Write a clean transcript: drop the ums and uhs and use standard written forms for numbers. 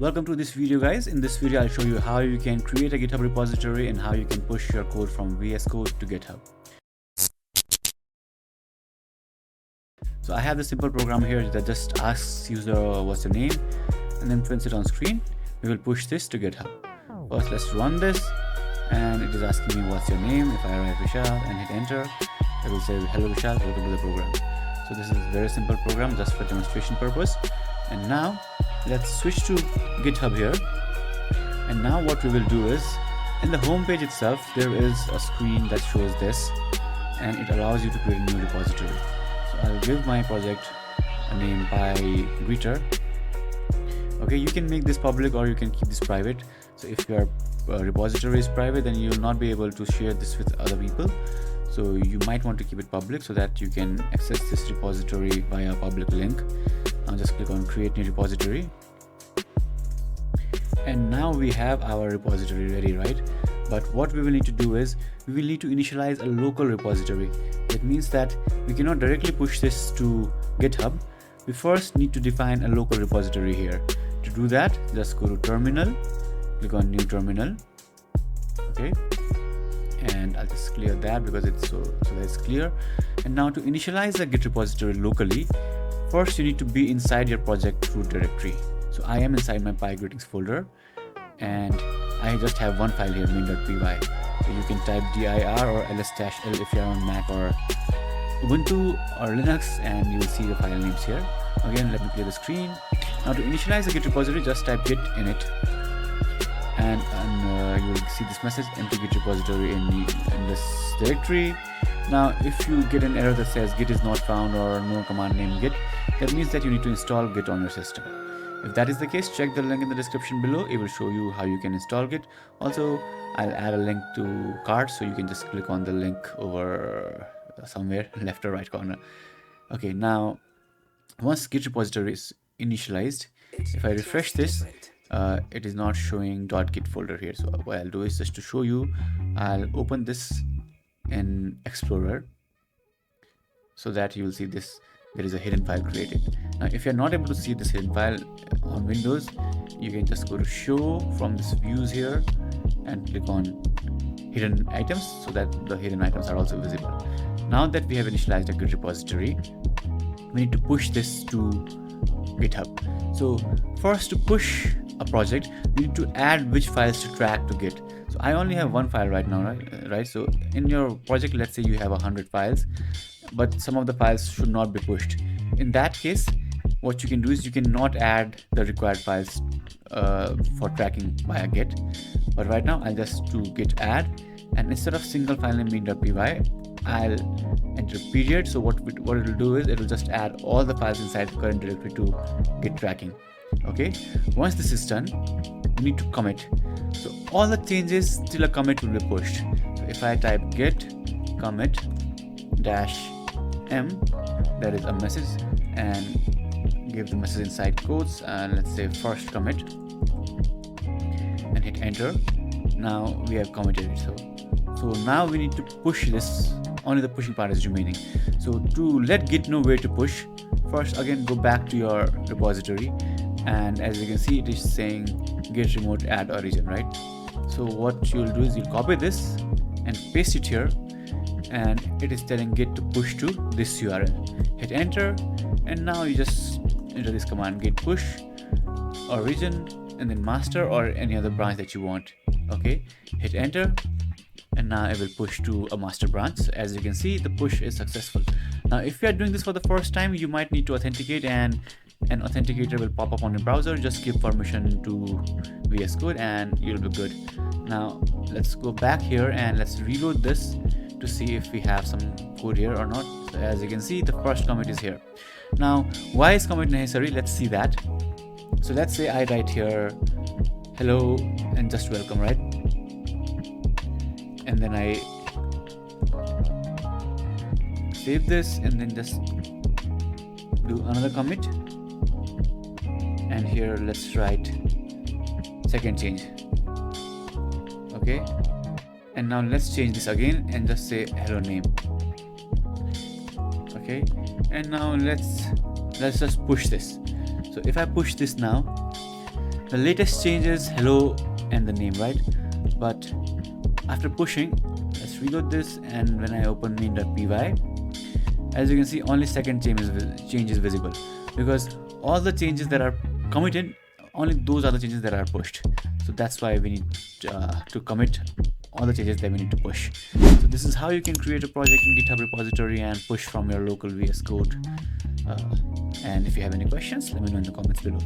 Welcome to this video, guys. In this video I'll show you how you can create a GitHub repository and how you can push your code from VSCode to GitHub. So I have the simple program here that just asks user what's your name and then prints it on screen. We will push this to GitHub. First let's run this, and it is asking me what's your name. If I write Vishal and hit enter, it will say hello Vishal, welcome to the program. So this is a very simple program just for demonstration purpose. And now let's switch to GitHub here. And now what we will do is, in the home page itself there is a screen that shows this, and it allows you to create a new repository. So I'll give my project a name by greeter. Okay, you can make this public or you can keep this private. So if your repository is private, then you will not be able to share this with other people. So you might want to keep it public so that you can access this repository via a public link. Now just click on create new repository. And now we have our repository ready, right? But what we will need to do is we will need to initialize a local repository. That means that we cannot directly push this to GitHub. We first need to define a local repository here. To do that, just go to terminal, click on new terminal. Okay, and I'll just clear that because it's so that's clear. And now to initialize a Git repository locally, first you need to be inside your project root directory. So I am inside my PyGreetings folder, and I just have one file here, main.py. So you can type dir or ls-l if you're on Mac or Ubuntu or Linux, and you will see the file names here. Again, let me clear the screen. Now to initialize a Git repository, just type git init, and you will see this message, empty Git repository in this directory. Now if you get an error that says git is not found or no command name git, that means that you need to install git on your system. If that is the case, check the link in the description below. It will show you how you can install git. Also, I'll add a link to cart, so you can just click on the link over somewhere left or right corner. Okay, now once git repository is initialized, if I refresh this, it is not showing .git folder here. So what I'll do is, just to show you, I'll open this in Explorer so that you will see this. There is a hidden file created. Now if you're not able to see this hidden file on Windows, you can just go to show from this views here and click on hidden items so that the hidden items are also visible. Now that we have initialized a Git repository, we need to push this to GitHub. So first, to push a project, we need to add which files to track to Git. So I only have one file right now, right? So in your project, let's say you have 100 files, but some of the files should not be pushed. In that case, what you can do is you cannot add the required files for tracking via Git. But right now I'll just do git add, and instead of single file name main.py, I'll enter period. So what it will do is it will just add all the files inside the current directory to Git tracking. Okay, once this is done, we need to commit. So all the changes till a commit will be pushed. So if I type git commit -m, that is a message, and give the message inside quotes, and let's say first commit, and hit enter. Now we have committed it. So now we need to push this. Only the pushing part is remaining. So to let Git know where to push, first again go back to your repository, and as you can see, it is saying git remote add origin, right? So what you'll do is you'll copy this and paste it here, and it is telling Git to push to this URL. Hit enter, and now you just enter this command git push origin and then master or any other branch that you want. Okay, hit enter, and now it will push to a master branch. As you can see, the push is successful. Now if you are doing this for the first time, you might need to authenticate, and an authenticator will pop up on your browser. Just give permission to VSCode and you'll be good. Now let's go back here and let's reload this to see if we have some code here or not. So as you can see, the first commit is here. Now why is commit necessary? Let's see that. So let's say I write here hello and just welcome, right? And then I save this and then just do another commit, and here let's write second change. Okay, and now let's change this again and just say hello name. Okay, and now let's just push this. So if I push this now, The latest change is hello and the name, right? But after pushing, let's reload this, and when I open main.py, as you can see, only second change is visible, because all the changes that are committed, only those are the changes that are pushed. So that's why we need to commit all the changes that we need to push. So this is how you can create a project in GitHub repository and push from your local VS Code. And if you have any questions, let me know in the comments below.